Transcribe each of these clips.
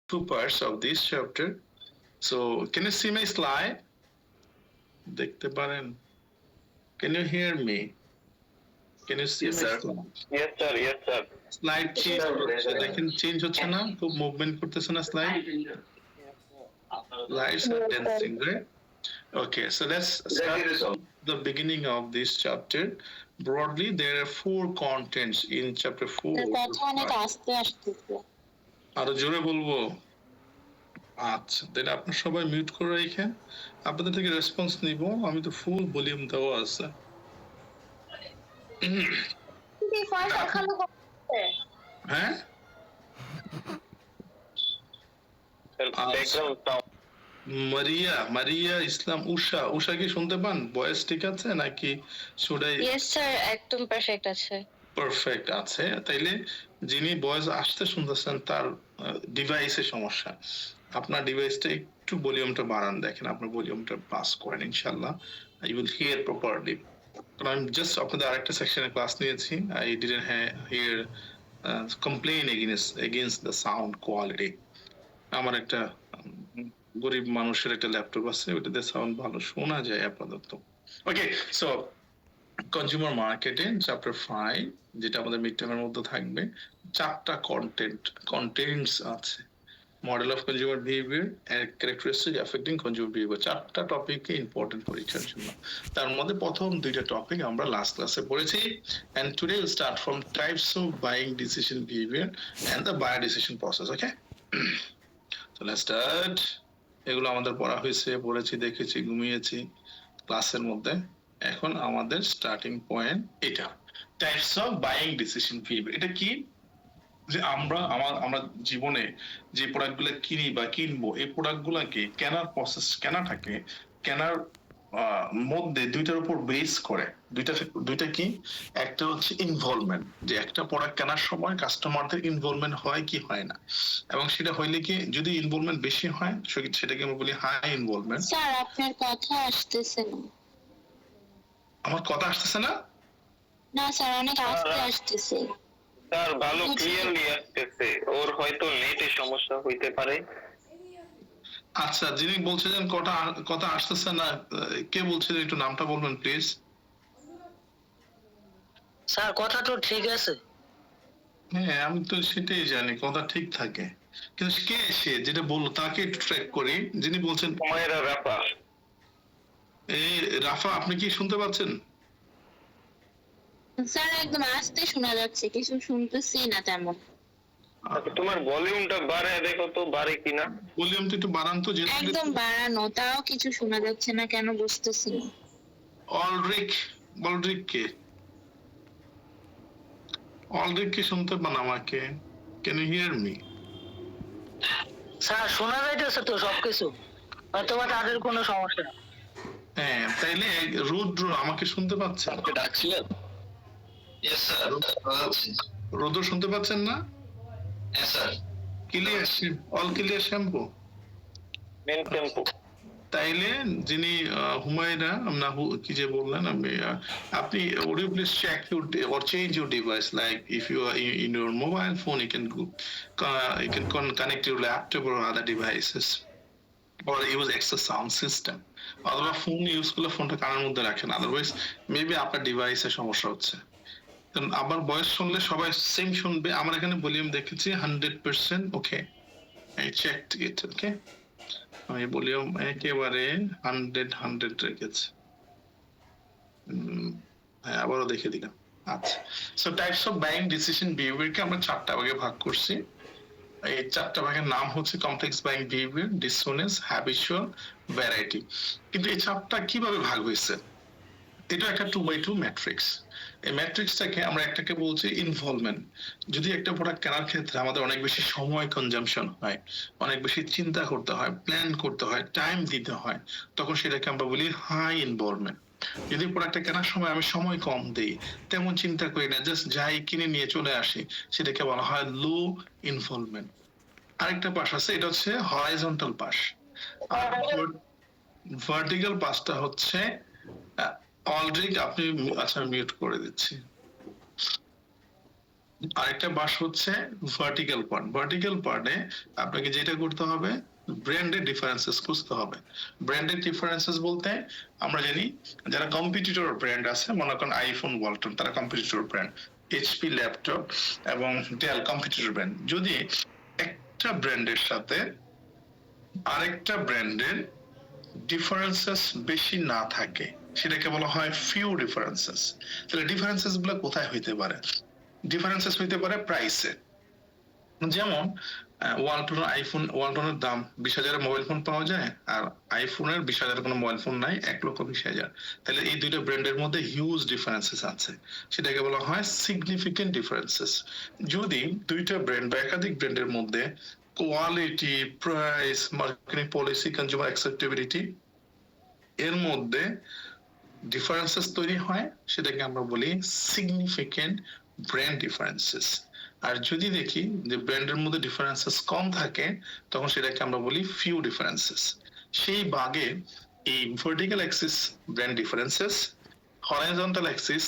two parts of this chapter. So, can you see my slide? দেখতে পারেন? Can you hear me? Can you see Yes, my sir. slide? Yes, sir. Yes, sir. Slide change হচ্ছে, দেখেন change হচ্ছে না? খুব movement করতেছে না slide? Slides are dancing, right? Okay, so let's start the beginning of this chapter. Broadly, there are four contents in chapter 4. কথা অনেক আস্তে আসতেছে। আরো জোরে বলবো? আচ্ছা, তাহলে আপনারা সবাই মিউট করে রাখেন। আপনাদের থেকে রেসপন্স নিব। আমি তো ফুল ভলিউম দেওয়া আছে। হ্যাঁ? মারিয়া ইসলাম উষা কি শুনতে পান? ভয়েস ঠিক আছে নাকি শুডাই? ইয়েস স্যার, একদম পারফেক্ট আছে। পারফেক্ট আছে। তাইলে যিনি ভয়েস আসতে শুনতেছেন তার ডিভাইসের সমস্যা। আপনার ডিভাইসটা একটু ভলিউমটা বাড়ান, দেখেন আপনার ভলিউমটা পাস করেন, ইনশাআল্লাহ ইউ উইল হিয়ার প্রপারলি। কারণ আমি জাস্ট আপনাদের আরেকটা সেকশনে ক্লাস নিয়েছি, I didn't here complain against the sound quality. আমার একটা গরিব মানুষের একটা ল্যাপটপ আছে, ওটাতে সাউন্ড ভালো শোনা যায় আপাতত। ওকে, সো কনজিউমার মার্কেটিং চ্যাপ্টার 5, যেটা আমাদের মিড টার্মের মধ্যে থাকবে, চারটা কন্টেন্টস আছে। Model of consumer behaviour and characteristic affecting consumer behaviour, চারটা টপিককে ইম্পর্টেন্ট পরীক্ষার জন্য। তার মধ্যে প্রথম দুইটা টপিক আমরা লাস্ট ক্লাসে পড়েছি, and today will start from types of buying decision behaviour and the buyer decision process. Okay, so let's start. এগুলো আমাদের পড়া হয়েছে, পড়েছি, দেখেছি, ঘুমিয়েছি ক্লাসের মধ্যে। এখন আমাদের স্টার্টিং পয়েন্ট এটা, types of buying decision behaviour. এটা কি? যে আমরা জীবনে যে প্রোডাক্টগুলো কিনি বা কিনবো, এই প্রোডাক্টগুলোকে কেনার প্রসেস, কেনার মধ্যে দুইটার উপর বেস করে। দুইটা কি? একটা হচ্ছে ইনভলভমেন্ট, যে একটা প্রোডাক্ট কেনার সময় কাস্টমারদের ইনভলভমেন্ট হয় কি হয় না, এবং সেটা হইলে কি, যদি ইনভলভমেন্ট বেশি হয় সেটাকে আমরা বলি হাই ইনভলভমেন্ট। স্যার আপনার কথা আসতেছে না। আমার কথা আসতেছে না? না স্যার, অনেক আস্তে আসতেছে। স্যার ভালো ক্লিয়ারলি আসতেছে, ওর হয়তো নেটে সমস্যা হইতে পারে। আচ্ছা, যিনি বলছিলেন কথা আসতেছে না, কে বলছিলেন? একটু নামটা বলবেন প্লিজ। স্যার কথা তো ঠিক আছে। হ্যাঁ, আমি তো সেটাই জানি, কথা ঠিক থাকে, কিন্তু কে সে যেটা বললো তাকে একটু ট্র্যাক করি। যিনি বলছেন রাফা। এই রাফা, আপনি কি শুনতে পাচ্ছেন? স্যার একদম আস্তে শোনা যাচ্ছে, কিছু শুনতেছি না তেমন। তোমার ভলিউমটা বাড়ায় দেখো তো, বাড়ে কিনা। ভলিউমটা একটু বাড়ান তো। একদম বাড়ানো, তাও কিছু শোনা যাচ্ছে না, কেন বুঝতেছি না। অলরিক কে শুনতে পান আমাকে? Can you hear me? Sir শোনা যাইতেছে তো সবকিছু, হয়তো তাদের কোনো সমস্যা। হ্যাঁ, তাইলে রুদ্র আমাকে শুনতে পাচ্ছেন? ডাকছিলেন? Yes, sir. রুদ্র শুনতে পাচ্ছেন না? Yes, sir. Clear, all clear shampoo. মেন টেম্পো। তাইলে যিনি হুমায়রা, না কি যে বললেন, আপনি would you please check or change your device, like if you are in your mobile phone, you can connect your laptop or other devices, or use extra sound system, অথবা ফোন ইউজ করলে ফোনটা কানের মধ্যে রাখেন, otherwise maybe আপনার ডিভাইসে সমস্যা হচ্ছে। আবার ভয়েস শুনলে সবাই সেম শুনবে। আমার এখানে ভলিউম দেখেছি 100%। ওকে, আই চেকড ইট। ওকে, আমি ভলিউম একেবারে 100 রেখেছি। হ্যাঁ, আবারও দেখে দিলাম। আচ্ছা, so types of buying decision বিহেভিয়ারকে আমরা চারটা ভাগে ভাগ করছি। এই চারটা ভাগের নাম হচ্ছে complex buying behaviour, dissonance, habitual, variety. কিন্তু এই চারটা কিভাবে ভাগ হয়েছে? এটা একটা 2x2 ম্যাট্রিক্স। এই ম্যাট্রিক্সটাকে আমরা একটাকে বলছি ইনভলভমেন্ট। যদি একটা প্রোডাক্ট কেনার ক্ষেত্রে আমাদের অনেক বেশি সময় কনজাম্পশন হয়, অনেক বেশি চিন্তা করতে হয়, প্ল্যান করতে হয়, টাইম দিতে হয়, তখন সেটাকে আমরা বলি হাই ইনভলভমেন্ট। যদি প্রোডাক্টটা কেনার সময় আমি সময় কম দেই, তেমন চিন্তা করি না, জাস্ট যাই কিনে নিয়ে চলে আসি, সেটাকে বলা হয় লো ইনভলভমেন্ট। আরেকটা পাশ আছে, এটা হচ্ছে হরাইজন্টাল পাশ। আর ভার্টিক্যাল পাশটা হচ্ছে অলরেডি আপনি, আচ্ছা মিউট করে দিচ্ছি। আরেকটা বাস হচ্ছে ভার্টিক্যাল পার্ট। ভার্টিক্যাল পার্টে আপনাকে যেটা করতে হবে, ব্র্যান্ডের ডিফারেন্সেস খুঁজতে হবে। ব্র্যান্ডের ডিফারেন্সেস বলতে আমরা জানি যারা কম্পিটিটর ব্র্যান্ড আছে, মনে করেন আইফোন, ওয়ালটন, তারা কম্পিটিটর ব্র্যান্ড। এইচপি ল্যাপটপ এবং ডেল কম্পিটিটর ব্র্যান্ড। যদি একটা ব্র্যান্ডের সাথে আরেকটা ব্র্যান্ডের ডিফারেন্সেস বেশি না থাকে, সেটাকে বলা হয় ফিউ ডিফারেন্সেস। তাহলে ডিফারেন্সেস গুলো কোথায় হইতে পারে? ডিফারেন্সেস হইতে পারে প্রাইসে। যেমন ওয়ালটনের দাম 20,000 মোবাইল ফোন পাওয়া যায়, আর আইফোনের 20,000 কোনো মোবাইল ফোন নাই, 1,20,000। তাহলে এই দুইটা ব্র্যান্ডের মধ্যে হিউজ ডিফারেন্সেস আছে, সেটাকে বলা হয় সিগনিফিকেন্ট ডিফারেন্সেস। যদি দুইটা ব্র্যান্ড বা একাধিক ব্র্যান্ডের মধ্যে quality, price, marketing policy, consumer acceptability এর মধ্যে ডিফারেন্সেস তৈরি হয়, সেটাকে আমরা বলি সিগনিফিকেন্ট ব্র্যান্ড ডিফারেন্সেস। আর যদি দেখি যে ব্র্যান্ডের মধ্যে ডিফারেন্সেস কম থাকে, তখন সেটাকে আমরা বলি ফিউ ডিফারেন্সেস। সেই ভাগে এই vertical Axis brand differences, horizontal Axis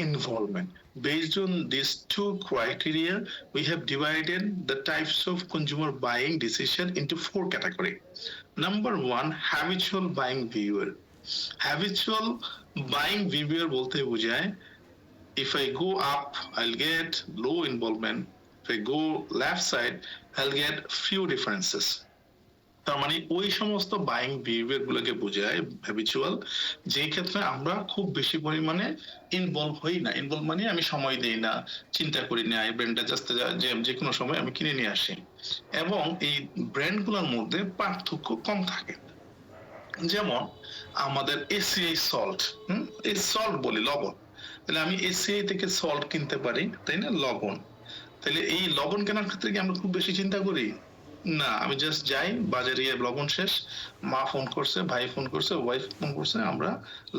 involvement. Based on these two criteria, we have divided the types of consumer buying decision into 4 categories. Number 1, habitual buying behavior. Habitual buying behavior bolte bujhay, if I go up, I'll get low involvement. If I go left side, I'll get few differences. তার মানে ওই সমস্ত buying behaviour গুলোকে বোঝায় habitual, যে ক্ষেত্রে আমরা খুব বেশি পরিমাণে ইনভলভ হই না। ইনভলভ মানে আমি সময় দেই না, চিন্তা করি না, এই ব্র্যান্ডটা জাস্ট যে কোনো সময় আমি কিনে নিয়ে আসি, এবং এই ব্র্যান্ড গুলোর মধ্যে পার্থক্য কম থাকে। যেমন আমাদের এসিআই সল্ট, এই সল্ট বলি লবণ, তাহলে আমি এসিআই থেকে সল্ট কিনতে পারি, তাই না, লবণ। তাহলে এই লবণ কেনার ক্ষেত্রে কি আমরা খুব বেশি চিন্তা করি না? আমি জাস্ট যাই বাজারে, গিয়ে লবণ শেষ, মা ফোন করছে, ভাই ফোন করছে, ওয়াইফ ফোন করছে, আমরা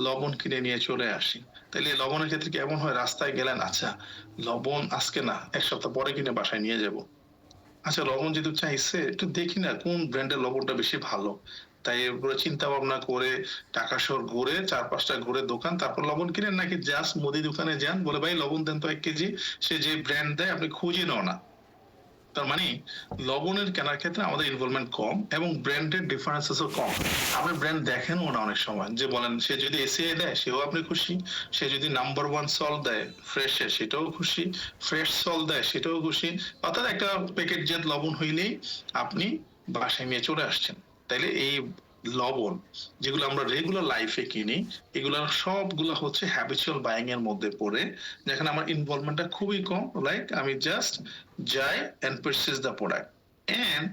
লবণ কিনে নিয়ে চলে আসি। তাহলে লবণের ক্ষেত্রে কেমন হয়? রাস্তায় গেলেন, আচ্ছা লবণ আজকে না, 1 সপ্তাহ পরে কিনে বাসায় নিয়ে যাব। আচ্ছা লবণ যেহেতু চাইছে, একটু দেখি না কোন ব্র্যান্ডের লবণটা বেশি ভালো। তাই এরপরে চিন্তা ভাবনা করে টাকা শহর ঘুরে 4-5টা ঘুরে দোকান, তারপর লবণ কিনেন, নাকি জাস্ট মুদি দোকানে যান, বলে ভাই লবণ দেন তো 1 কেজি, সে যে ব্র্যান্ড দেয় আপনি খুঁজে নাও না। তার মানে লবণের কেনার ক্ষেত্রে আমাদের ইনভলভমেন্ট কম এবং ব্র্যান্ডের ডিফারেন্সেসও কম। আপনি ব্র্যান্ড দেখেনও না অনেক সময়, যে বলেন সে যদি এসিআই দেয় সেও আপনি খুশি, সে যদি নাম্বার 1 সল্ট দেয় ফ্রেশে সেটাও খুশি, ফ্রেশ সল্ট দেয় সেটাও খুশি। অর্থাৎ একটা প্যাকেট জাত লবণ হইলেই আপনি বাসায় নিয়ে চলে আসছেন। তাইলে এই লবণ যেগুলো আমরা রেগুলার লাইফে কিনি, এগুলোর সবগুলো হচ্ছে হ্যাবিচুয়াল বাইং এর মধ্যে পড়ে, যেখানে আমার ইনভলভমেন্টটা খুবই কম। লাইক আমি জাস্ট যাই and purchase the product, and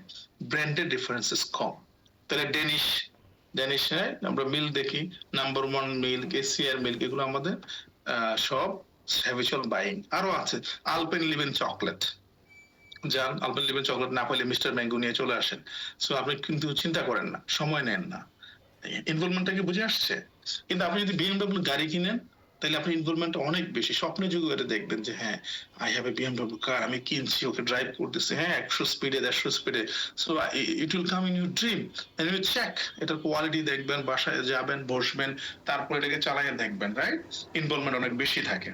ব্র্যান্ডের ডিফারেন্সেস কম। তাহলে ডেনিশে আমরা মিল্ক দেখি, নাম্বার 1 মিল্ক, এসিআর মিল্ক, এগুলো আমাদের সব হ্যাবিচুয়াল বাইং। আরো আছে আলপেনলিবেন চকলেট, যান আলপেনলিবেন চকলেট না পাইলে মিস্টার ম্যাঙ্গো নিয়ে চলে আসেন। সো আপনি কিন্তু চিন্তা করেন না, সময় নেন না, ইনভলভমেন্টটাকে বুঝে আসছে। কিন্তু আপনি যদি বিএমডব্লিউ গাড়ি কিনেন, তাহলে আপনি ইনভলভমেন্ট অনেক বেশি, স্বপ্নে যুগে দেখবেন যে হ্যাঁ আই হ্যাভ এ বিএমডব্লিউ কার, আমি কিনছি, ওকে ড্রাইভ করতেছি, হ্যাঁ 100 স্পিডে 150 স্পিডে। So it will come in your dream and you check এটার কোয়ালিটি দেখবেন, বাসায় যাবেন, বসবেন, তারপর এটাকে চালাইয়ে দেখবেন, রাইট? ইনভলভমেন্ট অনেক বেশি থাকে।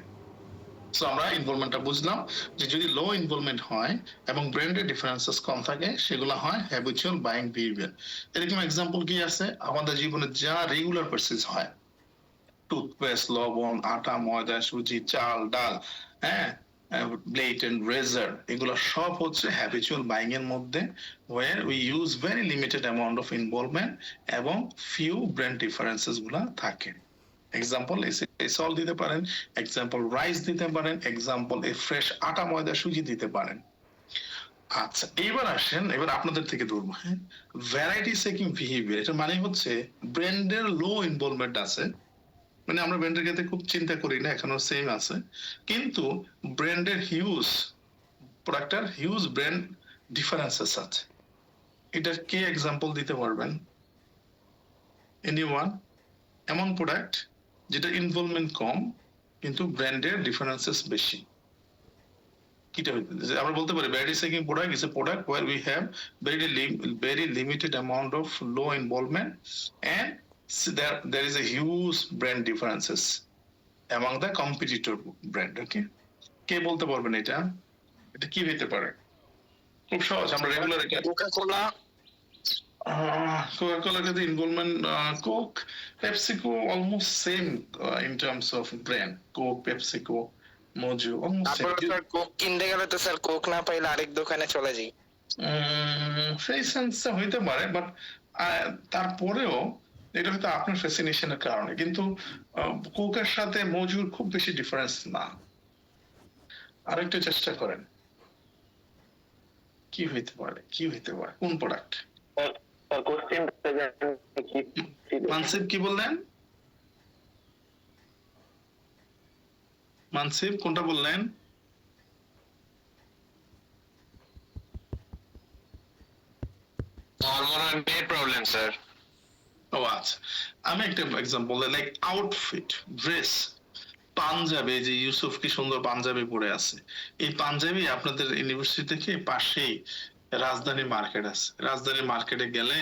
সো আমরা ইনভলভমেন্টটা বুঝলাম যে যদি লো ইনভলভমেন্ট হয় এবং ব্র্যান্ডের ডিফারেন্সেস কম থাকে, সেগুলো হয় হ্যাবিচুয়াল বাইং বিহেভিয়ার। এরকম এক্সাম্পল কি আছে? আমাদের জীবনে যা রেগুলার পারচেজ হয়, টুথপেস্ট, লবণ, আটা, ময়দা, সুজি, চাল, ডাল, হ্যাঁ, ব্লেড এন্ড রেজার, এগুলো সব হচ্ছে হ্যাবিচুয়াল বাইং এর মধ্যে, where we use very limited amount of involvement এবং few brand differences গুলা থাকে। এক্সাম্পল সল্ট দিতে পারেন, এক্সাম্পল রাইস দিতে পারেন, এক্সাম্পল এই ফ্রেশ আটা, ময়দা, সুজি দিতে পারেন। আচ্ছা এবার আসেন, এবার আপনাদের থেকে ধরবো, হ্যাঁ, ভ্যারাইটি সেকিং বিহেভিয়ার। এটা মানে হচ্ছে ব্র্যান্ডের লো ইনভলভমেন্ট আছে, মানে আমরা ব্র্যান্ডের ক্ষেত্রে খুব চিন্তা করি না, এখনো সেম আছে, কিন্তু ব্র্যান্ডের হিউজ প্রোডাক্টের হিউজ ব্র্যান্ড ডিফারেন্সেস আছে। এটা কে এক্সাম্পল দিতে পারবেন? এনিওয়ান? এমন প্রোডাক্ট যেটা ইনভলভমেন্ট কম কিন্তু ব্র্যান্ডের ডিফারেন্সেস বেশি, কিটা হইতে? আমরা বলতে পারি variety checking product is a product where we have very limited amount of low involvement and there is a huge brand differences among the competitor brand. Okay, কে বলতে পারবেন এটা? এটা কি হইতে পারে? খুব সহজ, আমরা রেগুলার এটা কোকা-কোলা, Coca-Cola ক্ষেত্রে involvement, Coke, PepsiCo almost same in terms of brand. Coke, PepsiCo, Mojo almost same. তারপর স্যার কোক কিনতে গেলে তো স্যার কোক না পাইলে আরেক দোকানে চলে যাই। সেই সেন্সে হইতে পারে, বাট তারপরেও এটা হয়তো আপনার ফ্যাসিনেশনের কারণে, কিন্তু কোকের সাথে মজুর খুব বেশি ডিফারেন্স না। আরেকটু চেষ্টা করেন, কি হইতে পারে, কি হইতে পারে, কোন প্রোডাক্ট? স্যার কোশ্চেনটা জানেন কি? মানসিব কি বললেন? মানসিব কোনটা বললেন? Hormonal net problem sir. ও আচ্ছা, আমি একটা example like outfit, dress, panjabi, যে ইউসুফ কি সুন্দর পাঞ্জাবি পরে আছে, এই পাঞ্জাবি আপনাদের ইউনিভার্সিটি থেকে পাশেই রাজধানী মার্কেট আছে, রাজধানী মার্কেটে গেলে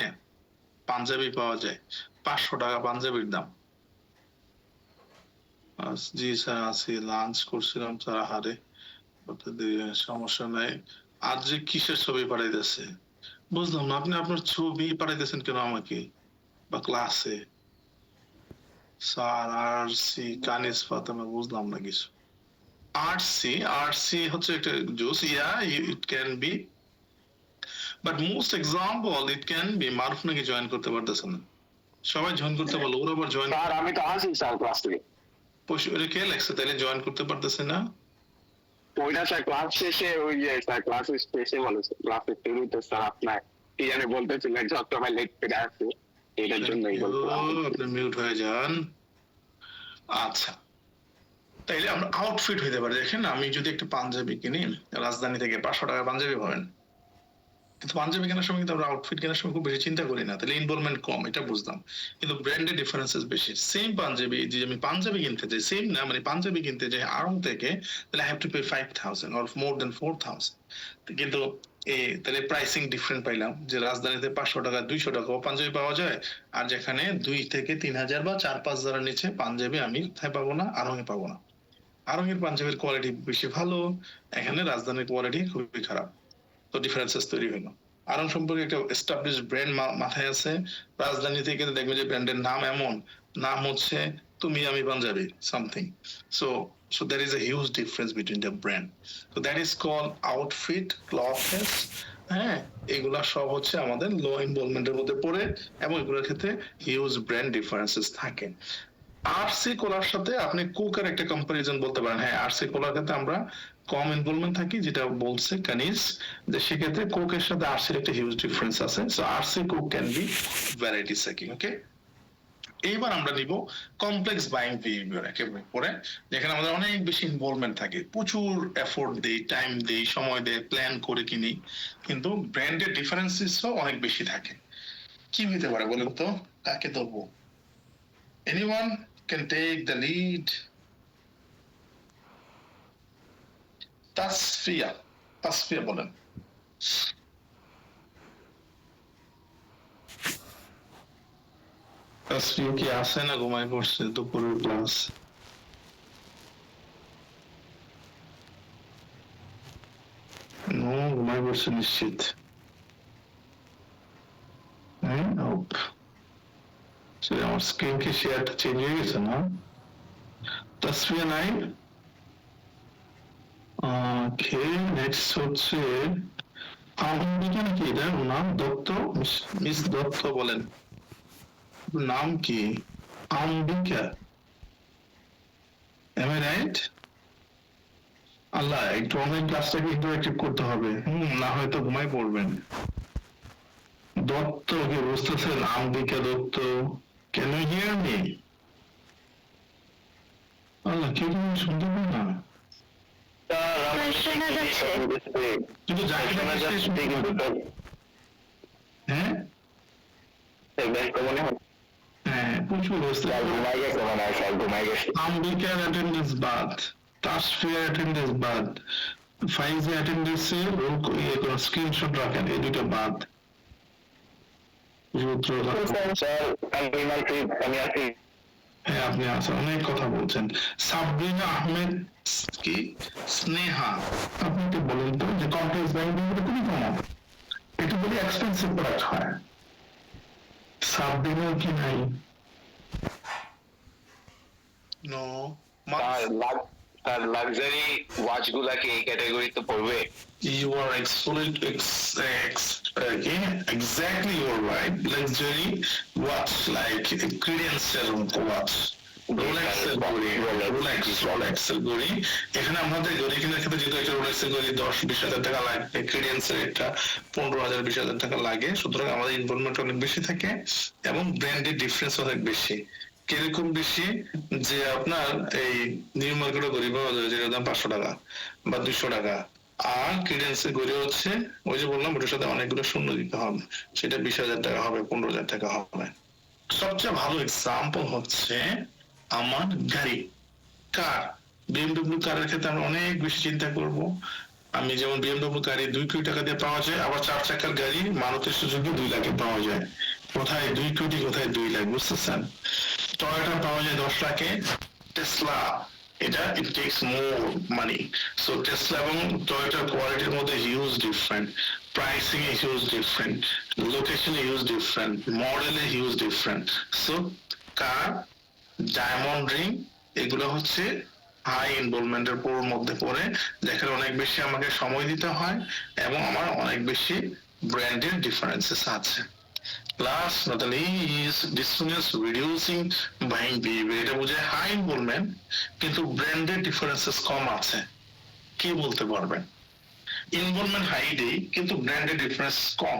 পাঞ্জাবি পাওয়া যায় 500 টাকা পাঞ্জাবির দাম। জি স্যার আছি, লাঞ্চ করছিলাম স্যার, হারে সমস্যা নাই। আজ যে কিসের ছবি পাঠাইতেছে বুঝলাম না, আপনি আপনার ছবি পাঠাইতেছেন কেন আমাকে বা ক্লাসে? স্যার আরসি কানিস ফাতেমা, বুঝলাম না কিছু। আরসি হচ্ছে একটা juice, yeah it can be, but most example it can be Maruf নাকি জয়েন করতে পারতেছে না, সবাই জয়েন করতে পারলো, ওরা আবার জয়েন, স্যার আমি তো আসি স্যার ক্লাস থেকে। ওটা কে লাগছে তাইলে জয়েন করতে পারতেছে না? ওইটা স্যার ক্লাস শেষে ওই যে স্যার ক্লাস শেষে বলেছে, ক্লাসের শুরুতে স্যার আপনার কি জানি বলতেছিলেন সবসময় লেট করে আসে, এটার জন্যই বলছিলাম। আপনি মিউট হয়ে যান। আচ্ছা, তাইলে আমরা আউটফিট হইতে পারে, দেখেন আমি যদি একটা পাঞ্জাবি কিনি রাজধানী থেকে 500 টাকা পাঞ্জাবি পাবেন, কিন্তু পাঞ্জাবি কেনার সময় কিন্তু আমরা আউটফিট কেনার সময় খুব বেশি চিন্তা করি না, তাহলে ইনভলভমেন্ট কম, এটা বুঝলাম। কিন্তু ব্র্যান্ডের ডিফারেন্সেস বেশি। সেম পাঞ্জাবি, যে আমি পাঞ্জাবি কিনতে যাই, সেম না মানে পাঞ্জাবি কিনতে যাই আড়ং থেকে, তাহলে I have to pay 5000 or more than 4000, কিন্তু তাহলে প্রাইসিং ডিফারেন্ট পাইলাম, যে রাজধানীতে 500 টাকা 200 টাকা পাঞ্জাবি পাওয়া যায়, আর যেখানে 2 থেকে 3000 বা 4-5 হাজারের নিচে পাঞ্জাবি আমি কোথায় পাবো না, আড়ংয়ে পাবো না। আড়ংয়ের পাঞ্জাবির কোয়ালিটি বেশি ভালো, এখানে রাজধানীর কোয়ালিটি খুবই খারাপ, তো ডিফারেন্সেস তৈরি হলো। আরং সম্পর্কে একটা এস্টাবলিশ ব্র্যান্ড মাথায় আছে, রাজধানী থেকে দেখবে যে ব্র্যান্ডের নাম এমন, নাম হচ্ছে তুমি আমি Punjabi something, so there is a huge difference between the brand, so that is called outfit, clothes, হ্যাঁ, এগুলা সব হচ্ছে আমাদের লো ইনভলভমেন্টের মধ্যে পড়ে, এবং এগুলোর ক্ষেত্রে হিউজ ব্র্যান্ড ডিফারেন্সেস থাকে। আরসি কোলার সাথে আপনি কোকের একটা কম্পারিজন বলতে পারেন, হ্যাঁ আরসি কোলার ক্ষেত্রে আমরা কম ইনভলভমেন্ট থাকি, যেটা বলছে কানিস, যে সেক্ষেত্রে কোকের সাথে আরসির একটা হিউজ ডিফারেন্স আছে, so RC Coke can be variety seeking. Okay, এইবার আমরা নিব কমপ্লেক্স বাইং বিহেভিয়ার একেবারে পরে, যেখানে আমাদের অনেক বেশি ইনভলভমেন্ট থাকে, প্রচুর এফোর্ট দেই, টাইম দেই, সময় দেই, প্ল্যান করে কিনি, কিন্তু ব্র্যান্ডের ডিফারেন্সেসও অনেক বেশি থাকে। কি হইতে পারে বলেন তো, কাকে ধরবো? Anyone can take the lead? Tasfia বলেন। তাসফিয়া কি আসে না ঘুমায় পড়ছে দুপুরের ক্লাস? ঘুমায় পড়ছে নিশ্চিত। আমার স্ক্রিন কি শেয়ারটা চেঞ্জ হয়ে গেছে না? তাসফিয়া নাই। নেক্সট হচ্ছে আম্বিকা নাকি, এটা নাম দত্ত, মিস দত্ত বলেন, নাম কি? Ambika, M I right? আল্লাহ, একটু অনলাইন ক্লাসটাকে ইন্টারেক্টিভ করতে হবে, না হয়তো ঘুমাই পড়বেন। দত্ত কি বুঝতেছেন? Ambika Dutta, can you hear me? Allah, কেউ তুমি শুনতে পাই না, কিন্তু যাকে হ্যাঁ হ্যাঁ প্রচুর আম্বিকার অ্যাটেন্ডেন্স বাদ, তাসফিয়ার অ্যাটেন্ডেন্স বাদ, ফাইজের অ্যাটেন্ডেন্সে স্ক্রিনশট রাখেন, এই দুটো বাদ। হ্যাঁ আপনি আছেন, অনেক কথা বলছেন। সাবরিনা আহমেদ কি স্নেহা, আপনি একটু বলেন তো যে কমপ্লেক্স ব্যাংক খুবই কমন, এটা বলি এক্সপেন্সিভ প্রোডাক্ট হয়। সাবরিনা কি নাই? নো। তার লাক্সারি ওয়াচ গুলা কি এই ক্যাটাগরিতে পড়বে? You are exactly you're right. Luxury watch like credential watch. Rolex এর ঘড়ি, এখানে আমাদের ঘড়ি কেনার ক্ষেত্রে যেহেতু একটা রোলেক্স এর ঘড়ি 10-20 হাজার টাকা লাগে, ক্রেডেন্সের এটা 15,000-20 হাজার টাকা লাগে, সুতরাং আমাদের ইনভলভমেন্ট অনেক বেশি থাকে এবং ব্র্যান্ডের ডিফারেন্স অনেক বেশি। কিরকম বেশি? যে আপনার এই নিউ মার্কেটে ঘড়ি পাওয়া যায় যেটার দাম 500 টাকা বা 200 টাকা, আর ক্রেডেন্সের ঘড়ি হচ্ছে ওই যে বললাম ওটার সাথে অনেকগুলো শূন্য দিতে হবে, সেটা 20,000 টাকা হবে, 15,000 টাকা হবে। সবচেয়ে ভালো এক্সাম্পল হচ্ছে আমার গাড়ি, কার, বিএমডব্লিউ কারের ক্ষেত্রে আমরা অনেক বেশি চিন্তা করব। আমি যেমন বিএমডব্লিউ গাড়ি 2 কোটি টাকা দিয়ে পাওয়া যায়, আবার 4 চাকার গাড়ি মারুতি সুজুকি 2 লাখে পাওয়া যায়। কোথায় 2 কোটি, কোথায় 2 লাখ, বুঝতেছেন? টয়োটা পাওয়া যায় 10 লাখে, টেসলা এটা ইট টেকস মোর মানি। সো টেসলা এবং টয়োটার কোয়ালিটির মধ্যে huge different, pricing a huge different, location a huge different, মডেলে হিউজ ডিফারেন্ট। সো কার, ডায়মন্ড রিং এগুলো হচ্ছে হাই ইনভলভমেন্টের মধ্যে পড়ে, যেখানে অনেক বেশি আমাকে সময় দিতে হয় এবং আমার অনেক বেশি ব্র্যান্ডের ডিফারেন্সেস আছে। Last not the least, distance reducing buying behavior, এটা বোঝায় হাই ইনভলভমেন্ট কিন্তু ব্র্যান্ডের ডিফারেন্সেস কম আছে। কি বলতে পারবেন? ইনভলভমেন্ট হাই দেই কিন্তু ব্র্যান্ডের ডিফারেন্স কম।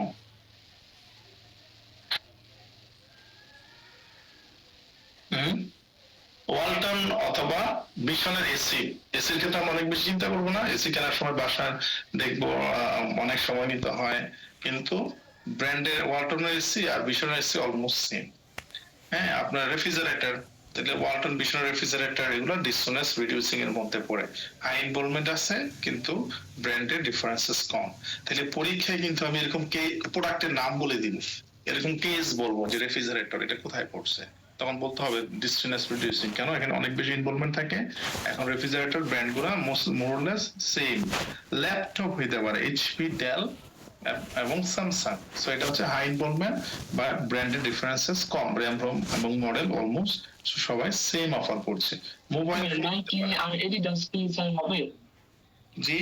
ওয়ালটন অথবা বিশনের এসি, এসির ক্ষেত্রে আমরা অনেক বেশি চিন্তা করবো না, এসি কেনার সময় বাসার দেখবো অনেক সময় নিতে হয়, কিন্তু ব্র্যান্ডের ওয়ালটনের এসি আর বিশনের এসি অলমোস্ট সেম। হ্যাঁ, আপনার রেফ্রিজারেটর, তাহলে ওয়ালটন বিশনের রেফ্রিজারেটর এগুলো ডিসোনেন্স রিডিউসিং এর মধ্যে পড়ে, হাই ইনভলভমেন্ট আছে কিন্তু ব্র্যান্ডের ডিফারেন্সেস কম। তাহলে পরীক্ষায় কিন্তু আমি এরকম প্রোডাক্টের নাম বলে দিব, এরকম কেস বলবো যে রেফ্রিজারেটর এটা কোথায় পড়ছে, তখন বলতে হবে ডিস্টেন্স রিডিউসিং, কেন এখানে অনেক বেশি ইনভলভমেন্ট থাকে। এখন রেফ্রিজারেটর ব্র্যান্ড গুলো মোরলেস সেম, ল্যাপটপ হইতে পারে এইচপি, ডেল এবং স্যামসাং। সো এটা হচ্ছে হাই ইনভলভমেন্ট বা ব্র্যান্ডের ডিফারেন্সেস কম, র্যাম রোম এবং মডেল অলমোস্ট সবাই সেম অফার করছে। মোবাইল নাইকি আর এডিডাস কি স্যার হবে? জি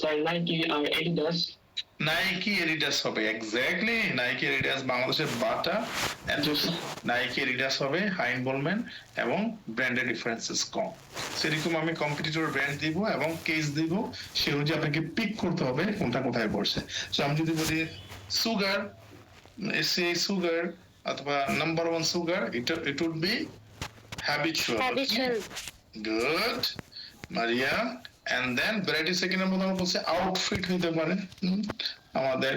স্যার নাইকি আর এডিডাস, নাইকি এডিডাস হবে, এক্স্যাক্টলি নাইকি এডিডাস বাংলাদেশের বাটা, নাইকি এডিডাস হবে হাই ইনভলভমেন্ট এবং ব্র্যান্ডের ডিফারেন্সেস কম। সেরকম আমি কম্পিটিটর ব্র্যান্ড দিব এবং কেস দিব, সে অনুযায়ী আপনাকে পিক করতে হবে কোনটা কোথায় পড়ছে। সো আমি যদি বলি সুগার, এসিআই সুগার অথবা number 1 sugar, it would be habitual. Good, Maria. And then variety সেকেন্ডের মধ্যে আমরা বলছি আউটফিট হইতে পারে আমাদের।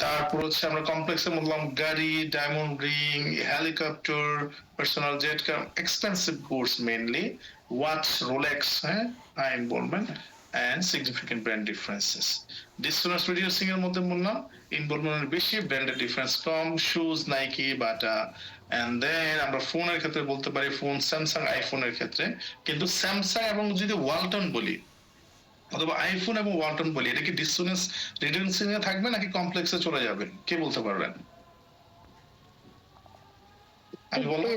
তারপর হচ্ছে আমরা কমপ্লেক্সের বললাম গাড়ি, diamond ring, helicopter, personal jet car, expensive goods mainly, watch, Rolex, হ্যাঁ, high involvement and significant brand differences. Distance reducing এর মধ্যে বললাম ইনভলভমেন্ট বেশি, ব্র্যান্ডের ডিফারেন্স কম, shoes Nike, Bata. And then আমরা ফোনের ক্ষেত্রে বলতে পারি ফোন স্যামসাং, আইফোনের ক্ষেত্রে কিন্তু স্যামসাং এবং যদি ওয়ালটন বলি অথবা আইফোন এবং ওয়ালটন বলি, এটা কি ডিসোনেন্স রিডিউসিং এ থাকবে নাকি কমপ্লেক্সে চলে যাবে? কে বলতে পারবেন? আমি বললাম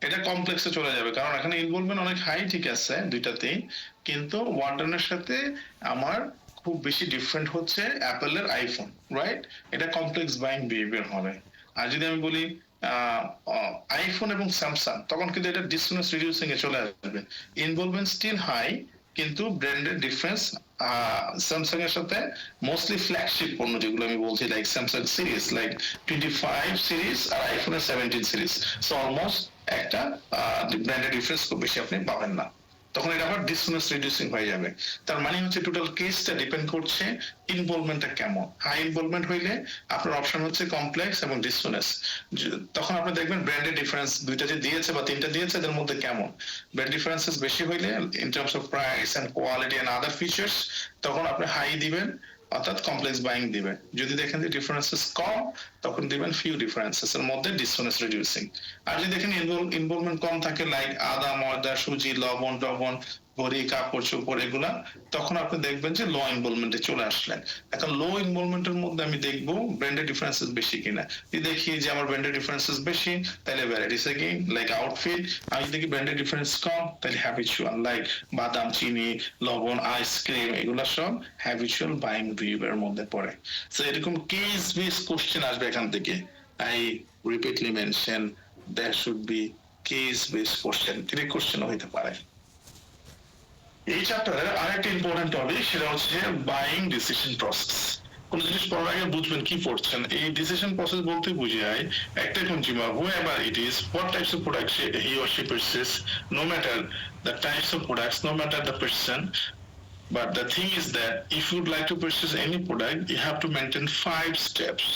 এটা কমপ্লেক্সে চলে যাবে, কারণ এখানে ইনভলভমেন্ট অনেক হাই, ঠিক আছে দুইটাতেই, কিন্তু ওয়ালটনের সাথে আমার খুব বেশি ডিফারেন্ট হচ্ছে অ্যাপলের আইফোন, রাইট? এটা কমপ্লেক্স বাইং বিহেভিয়ার হবে। আর যদি আমি বলি আইফোন এবং স্যামসাং, তখন কিন্তু এটা ডিসোনেন্স রিডিউসিং এ চলে আসবে, ইনভলভমেন্ট স্টিল হাই কিন্তু ব্র্যান্ডের ডিফারেন্স স্যামসাং এর সাথে মোস্টলি ফ্ল্যাগশিপ পণ্য যেগুলো আমি বলছি like Samsung series like 25 series আর আইফোনের 17 সিরিজ, সো অলমোস্ট একটা ব্র্যান্ডের ডিফারেন্স খুব বেশি আপনি পাবেন না, তখন এটা আবার ডিসোনেন্স রিডিউসিং হয়ে যাবে। তার মানে হচ্ছে টোটাল কেসটা ডিপেন্ড করছে ইনভলভমেন্টটা কেমন। হাই ইনভলভমেন্ট হইলে আপনার অপশন হচ্ছে কমপ্লেক্স এবং ডিসোনেন্স, তখন আপনি দেখবেন ব্র্যান্ডের ডিফারেন্স দুইটা যে দিয়েছে বা তিনটা দিয়েছে এদের মধ্যে কেমন। ব্র্যান্ড ডিফারেন্সেস বেশি হইলে in terms of price and quality and other features, তখন আপনি হাই দিবেন অর্থাৎ কমপ্লেক্স বাইং দিবে। যদি দেখেন যে ডিফারেন্সেস কম তখন দিবেন ফিউ ডিফারেন্সেস এর মধ্যে ডিসোনেস রিডিউসিং। আর যদি দেখেন ইনভলভমেন্ট কম থাকে লাইক আদা, ময়দা, সুজি, লবণ টবণ, ঘড়ি, কাপড় চোপড় এগুলা, তখন আপনি দেখবেন যে লো ইনভলভমেন্টে চলে আসলেন। এখন লো ইনভলভমেন্টের মধ্যে আমি দেখবো ব্র্যান্ডের ডিফারেন্সেস বেশি কিনা। যদি দেখি যে আমার ব্র্যান্ডের ডিফারেন্সেস বেশি তাহলে ভ্যারাইটিস এগেইন লাইক আউটফিট। আমি যদি দেখি ব্র্যান্ডের ডিফারেন্স কম তাহলে হ্যাবিচুয়াল লাইক বাদাম, চিনি, লবণ, আইসক্রিম, এগুলা সব হ্যাবিচুয়াল বাইং ভিউয়ের মধ্যে পড়ে। সো এরকম কেস বেস কোশ্চেন আসবে এখান থেকে। I repeatedly mention there should be case based question, direct question হইতে পারে। এই চ্যাপ্টারের আরেকটা ইম্পর্টেন্ট টপিক সেটা হচ্ছে বাইং ডিসিশন প্রসেস। কোন জিনিস পড়ার আগে বুঝবেন কি পড়ছেন। এই ডিসিশন প্রসেস বলতে বোঝায় একটা consumer whoever it is, what types of products he or she purchases, no matter the types of products, no matter the person. But the thing is that if you'd like to purchase any product, you have to maintain 5 steps.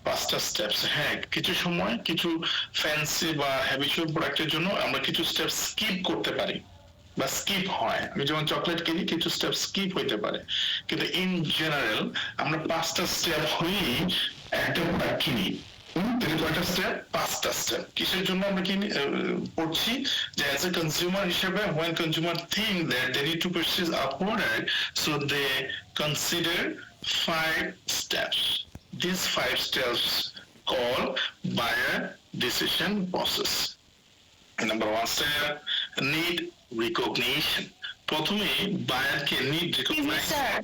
5টা steps. হ্যাঁ, কিছু সময় কিছু fancy বা habitual প্রোডাক্টের জন্য আমরা কিছু স্টেপ স্কিপ করতে পারি বা স্কিপ হয়। আমি যেমন চকলেট কিনি, কিছু স্টেপ স্কিপ হইতে পারে, কিন্তু ইন জেনারেল আমরা 5টা স্টেপ হয়েই একটা প্রোডাক্ট কিনি। কয়টা স্টেপ? 5টা স্টেপ। কিসের জন্য আমরা কিনি পড়ছি? যে অ্যাজ এ কনজিউমার হিসেবে when consumer think that they need to purchase a product, so they consider 5 steps. These 5 steps called buyer decision process. Number 1 step, need recognition. প্রথমে বায়ারকে need recognize। স্যার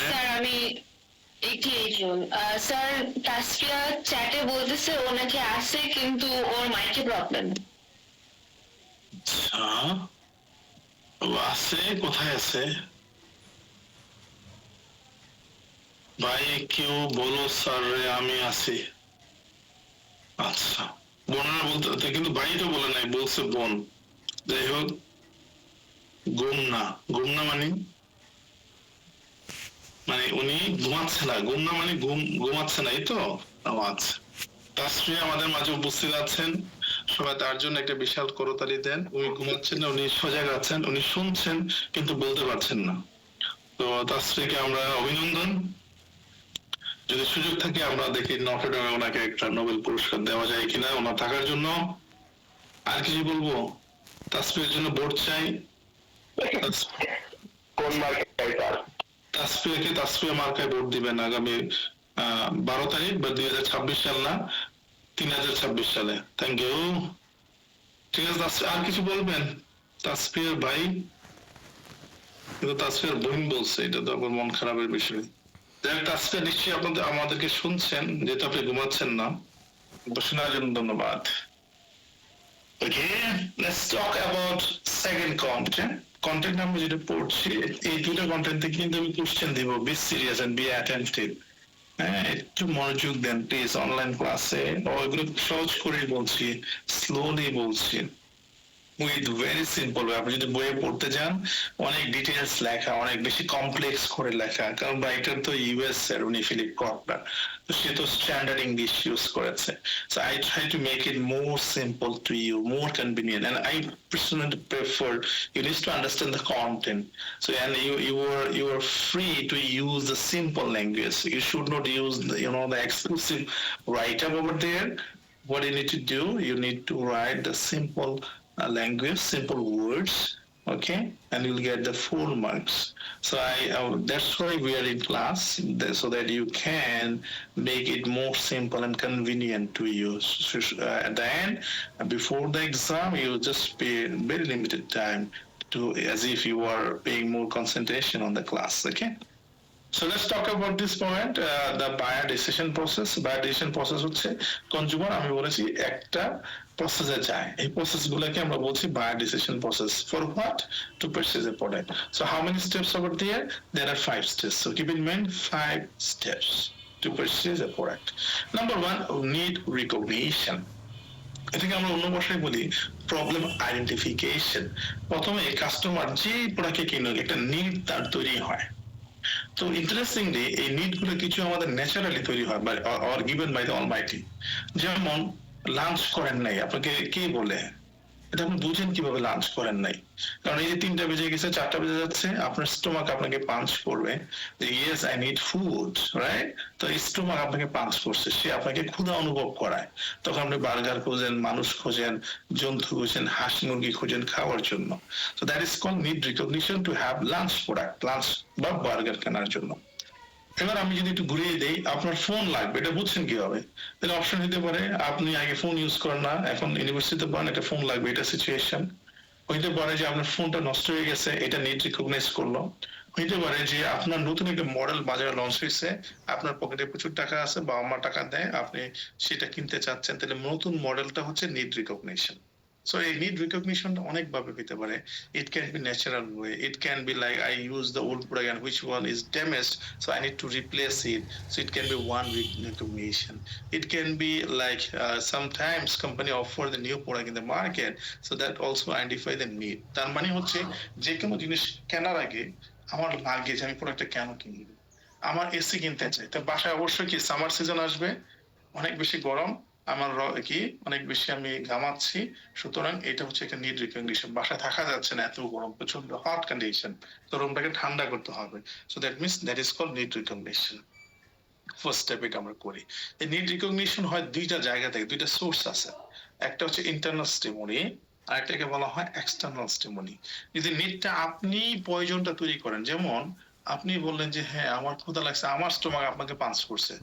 স্যার আমি একটি একজন sir Tasfia চ্যাটে বলতেছে ও নাকি আসে কিন্তু ওর মাইকে প্রবলেম। আচ্ছা, ও আছে, কোথায় আছে? ভাই কেউ বলো স্যার রে আমি আছি। আচ্ছা, বোনরা বলতে, কিন্তু ভাই তো বলে নাই, বলছে বোন। যাই হোক, গুমনা মানে উনি ঘুমাচ্ছে না, গুমনা মানে ঘুমাচ্ছে না, এই তো। আচ্ছা, তাসফিয়া আমাদের মাঝে উপস্থিত আছেন, সবাই তার জন্য একটা বিশাল করতালি দেন। উনি ঘুমাচ্ছেন না, উনি সজাগ আছেন, উনি শুনছেন কিন্তু বলতে পারছেন না। তো তাসফিয়াকে আমরা অভিনন্দন। যদি সুযোগ থাকে আমরা দেখি নটরডেমে ওনাকে একটা নোবেল পুরস্কার দেওয়া যায় কিনা ওনার থাকার জন্য। আর কিছু বলবো? তাসফিয়ার জন্য ভোট চাই। কোন মার্কেট? তাসফিয়া মার্কায় ভোট দিবেন আগামী 12 তারিখ বা 2026 সাল না, 3026 সালে। Thank you. ঠিক আছে, আর কিছু বলবেন? তাসফিয়ার ভাই, কিন্তু তাসফিয়ার বোন বলছে, এটা তো আবার মন খারাপের বিষয়। তাসফিয়া নিশ্চয়ই আপনাদের আমাদেরকে শুনছেন, যেহেতু আপনি ঘুমাচ্ছেন না। শোনার জন্য ধন্যবাদ। Okay, let's talk about second content আমরা যেটা পড়ছি, এই দুটো কন্টেন্ট থেকে কিন্তু আমি কোশ্চেন দিব। Be serious and be attentive. হ্যাঁ, একটু মনোযোগ দেন প্লিজ। অনলাইন ক্লাসে ওইগুলো সহজ করে বলছি, স্লোলি বলছি, উইথ ভেরি সিম্পল। আপনি যদি বইয়ে পড়তে যান অনেক ডিটেলস লেখা, অনেক বেশি কমপ্লেক্স করে লেখা, কারণ রাইটার তো ইউএস এর, উনি ফিলিপ ককনার, তো সে তো স্ট্যান্ডার্ড ইংলিশ ইউজ করেছে। So I try to make it more simple to you, more convenient, and I personally prefer you need to understand the content. So and you are free to use the simple language. You should not use the exclusive write-up over there. What you need to do, you need to write the simple language, simple words, okay, and you'll get the full marks. So that's why we are in class, so that you can make it more simple and convenient to use. At the end, before the exam, you just pay very limited time to, as if you are paying more concentration on the class, okay? So let's talk about this point, the buyer decision process. Buyer decision process হচ্ছে consumer, আমি বলেছি একটা প্রসেসে যায়, এই process গুলোকে আমরা বলছি buyer decision process. For what? To purchase a product. So how many steps over there? There are 5 steps. So keep in mind 5 steps to purchase a product. Number 1, need recognition. এটাকে আমরা অন্য ভাষায় বলি problem identification. প্রথমে customer যে প্রোডাক্টকে কিনুক একটা need তার তৈরি হয়। তো ইন্টারেস্টিংলি এই নিড গুলো কিছু আমাদের ন্যাচারালি তৈরি হয় or given by the Almighty. যেমন লাঞ্চ করেন নাই, আপনাকে কে বলে? এটা আপনি বুঝেন কিভাবে লাঞ্চ করেন নাই। কারণ এই যে 3টা বেজে গেছে, 4টা বেজে যাচ্ছে, আপনার স্টোমাক আপনাকে পাঞ্চ করবে যে yes I need food, right? তো স্টোমাক আপনাকে পাঞ্চ করছে, সে আপনাকে ক্ষুধা অনুভব করায়। তখন আপনি বার্গার খোঁজেন, মানুষ খোঁজেন, জন্তু খোঁজেন, হাঁস মুরগি খোঁজেন খাওয়ার জন্য। তো that is called need recognition to have lunch product, lunch বা বার্গার কেনার জন্য। এবার আমি যদি একটু ঘুরিয়ে দেই, আপনার ফোন লাগবে, এটা বুঝছেন কিভাবে? তাহলে অপশন হতে পারে আপনি আগে ফোন ইউজ করেন না, এখন ইউনিভার্সিটিতে পড়েন, একটা ফোন লাগবে, এটা সিচুয়েশন। হইতে পারে যে আপনার ফোনটা নষ্ট হয়ে গেছে, এটা নিড রিকগনাইজ করলো। হইতে পারে যে আপনার নতুন একটা মডেল বাজারে লঞ্চ হয়েছে, আপনার পকেটে প্রচুর টাকা আছে, বাবা মা টাকা দেয়, আপনি সেটা কিনতে চাচ্ছেন, তাহলে নতুন মডেলটা হচ্ছে need recognition. So a need recognition অনেক ভাবে হতে পারে। It can be natural way. It can be like I use the old product and which one is damaged, so I need to replace it. So it can be one recognition. It can be like sometimes company offer the new product in the market, so that also identify the need. তার মানে হচ্ছে যে কোনো জিনিস কেনার আগে আমার লাগে যে আমি প্রোডাক্টটা কেন কিনবো। আমার এসি কিনতে চাই, তো বাসায় অবশ্যই কি সামার সিজন আসবে, অনেক বেশি গরম, আমার কি অনেক বেশি আমি ঘামাচ্ছি, সুতরাং এটা হচ্ছে একটা নিড রিকগনিশন। বাসায় থাকা যাচ্ছে না, এত গরম, প্রচন্ড হট কন্ডিশন, তো রুমটাকে ঠান্ডা করতে হবে। So that means that is called need recognition. First step এটা আমরা করি। এই নিড রিকগনিশন হয় দুইটা জায়গা থেকে, দুইটা সোর্স আছে। একটা হচ্ছে ইন্টারনাল স্টিমুলি, আর একটাকে বলা হয় এক্সটার্নাল স্টিমুলি। যদি নিডটা আপনি প্রয়োজনটা তৈরি করেন, যেমন আপনি বললেন যে হ্যাঁ আমার ক্ষুধা লাগছে, আমার স্টোমাক আপনাকে পাঞ্চ করছে,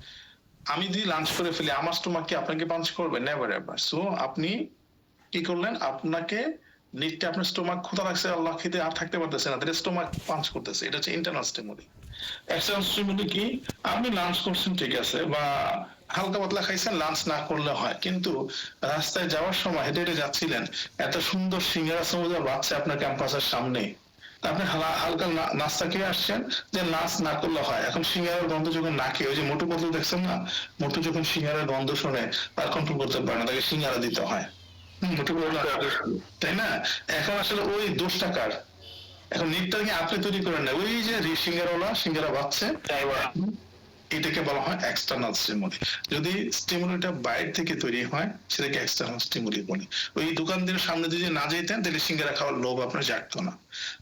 আমি যদি লাঞ্চ করে ফেলি আমার স্টোমাক কি আপনাকে পাঞ্চ করবে? Never ever. সো আপনি কি করলেন, আপনাকে নিডটা আপনার স্টোমাক ক্ষুধা লাগছে, আল্লাহ খেতে আর থাকতে পারতেছে না, তাহলে স্টোমাক পাঞ্চ করতেছে, এটা হচ্ছে ইন্টারনাল স্টিমুলি। এক্সটার্নাল স্টিমুলি কি, আপনি লাঞ্চ করছেন ঠিক আছে, বা হালকা পাতলা খাইছেন, লাঞ্চ না করলে হয়, কিন্তু রাস্তায় যাওয়ার সময় হেঁটে হেঁটে যাচ্ছিলেন, এত সুন্দর সিঙ্গারা সমুদ্র বাচ্চা আপনার ক্যাম্পাসের সামনে, আপনি হালকা নাস্তা খেয়ে আসছেন, যে নাচ না করলে হয়। এখন সিঙ্গারার গন্ধ যখন না খেয়ে, ওই যে মোটু পাতলু দেখছেন না, মোটু যখন সিঙ্গারার গন্ধ শোনে তার কন্ট্রোল করতে পারে না, তাকে সিঙ্গারা দিতে হয়, মোটু পাতলু, তাই না? এখন আসলে ওই দোষটা কার? এখন নিটটা কি আপনি তৈরি করেন না, ওই যে সিঙ্গারাওয়ালা সিঙ্গারা বাচ্ছে, এটাকে বলা হয় এক্সটার্নাল স্টিমুলি। যদি স্টিমুলিটা বাইরে থেকে তৈরি হয় সেটাকে এক্সটার্নাল স্টিমুলি বলি। ওই দোকানদারের সামনে যদি না যেতেন তাহলে সিঙ্গারা খাওয়ার লোভ আপনার জাগতো না।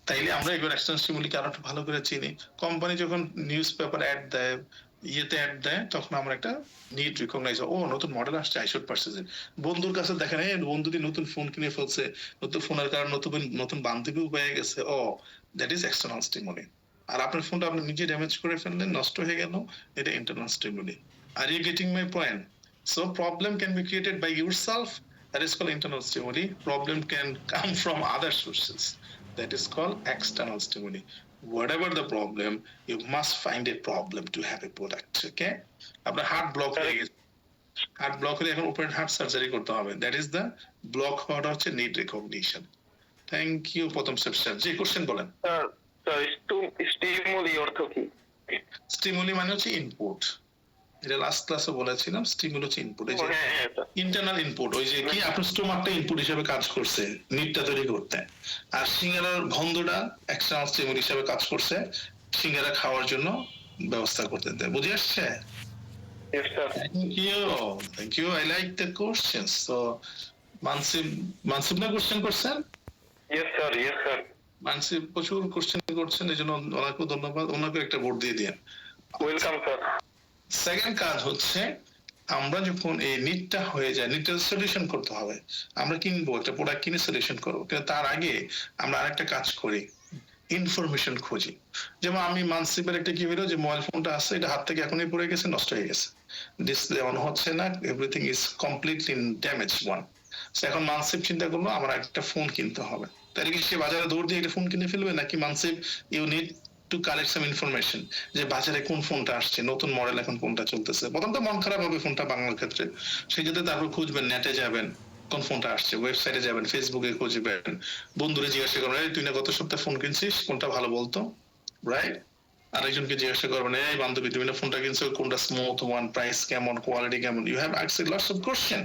তাইলে আমরা এবার এক্সটার্নাল স্টিমুলিকে আরো একটু ভালো করে চিনি। কোম্পানি যখন নিউজ পেপার অ্যাড দেয়, ইয়েতে অ্যাড দেয়, তখন আমরা একটা নিড রিকগনাইজ, ও নতুন মডেল আসছে, আই শুড পারচেজ ইট। বন্ধুর কাছে দেখেন, এই বন্ধুটি নতুন ফোন কিনে ফেলছে, নতুন ফোনের কারণে নতুন বান্ধবীও পেয়ে গেছে, ও দ্যাট ইজ এক্সটার্নাল স্টিমুলি। আর আপনার ফোনটা আপনি নিজে ড্যামেজ করে ফেললেন, নষ্ট হয়ে গেল, এটা internal stimuli. Are you getting my point? So problem can be created by yourself, that is called internal stimuli. Problem can come from other sources, that is called external stimuli. Whatever the problem, you must find a problem to have a product. Okay, আপনার heart block হয়ে গেছে, heart block হলে এখন open heart surgery করতে হবে, that is the block হওয়াটা হচ্ছে need recognition. Thank you প্রথম সেকশন। যে কোশ্চেন বলেন। স্টিমুলি অর্থ কি? স্টিমুলি মানে হচ্ছে ইনপুট, এটা লাস্ট ক্লাসে বলেছিলাম। স্টিমুলি হচ্ছে ইনপুট, এই যে ইন্টারনাল ইনপুট, ওই যে কি আপনার স্টোমাকটা ইনপুট হিসেবে কাজ করছে নিডটা তৈরি করতে, আর সিঙ্গারার গন্ধটা এক্সটার্নাল স্টিমুলি হিসেবে কাজ করছে সিঙ্গারা খাওয়ার জন্য ব্যবস্থা করতে। বুঝে আসছে? Thank you, I like the questions. তো মানসিব না কোশ্চেন করছেন? মানসিব প্রচুর কোশ্চেন করছেন, এই জন্য ওনাকেও ধন্যবাদ, ওনাকে একটা ভোট দিয়ে দিন। Welcome sir. সেকেন্ড কাজ হচ্ছে, আমরা যখন এই নিডটা হয়ে যায়, নিডটা সলিউশন করতে হবে। আমরা কিনবো একটা প্রোডাক্ট, কিনে সলিউশন করবো, কিন্তু তার আগে আমরা আরেকটা কাজ করি, ইনফরমেশন খুঁজি। যেমন আমি মানসিপের একটা কি হলো, যে মোবাইল ফোনটা আছে, এটা হাত থেকে এখনই পড়ে গেছে, নষ্ট হয়ে গেছে, ডিসপ্লে অন হচ্ছে না, everything is completely damage one. এখন মানসিপ চিন্তা করলো আমার একটা ফোন কিনতে হবে, তাহলে কি সে বাজারে দৌড় দিয়ে একটা ফোন কিনে ফেলবে, নাকি মানসিপ you need to collect some information, যে বাজারে কোন ফোনটা আসছে, নতুন মডেল এখন কোনটা চলতেছে। প্রথম তো মন খারাপ হবে ফোনটা বাংলার ক্ষেত্রে, সেক্ষেত্রে তারপর খুঁজবেন, নেটে যাবেন, কোন ফোনটা আসছে, ওয়েবসাইটে যাবেন, ফেসবুকে খুঁজবেন, বন্ধুরে জিজ্ঞাসা করবেন, তুই না গত সপ্তাহে ফোন কিনছিস, কোনটা ভালো বলতো, রাইট? আরেকজনকে জিজ্ঞাসা করবেন, এই বান্ধবী তুমি না ফোনটা কিনছো, কোনটা স্মুথ ওয়ান, প্রাইস কেমন, কোয়ালিটি কেমন। You have asked lots of question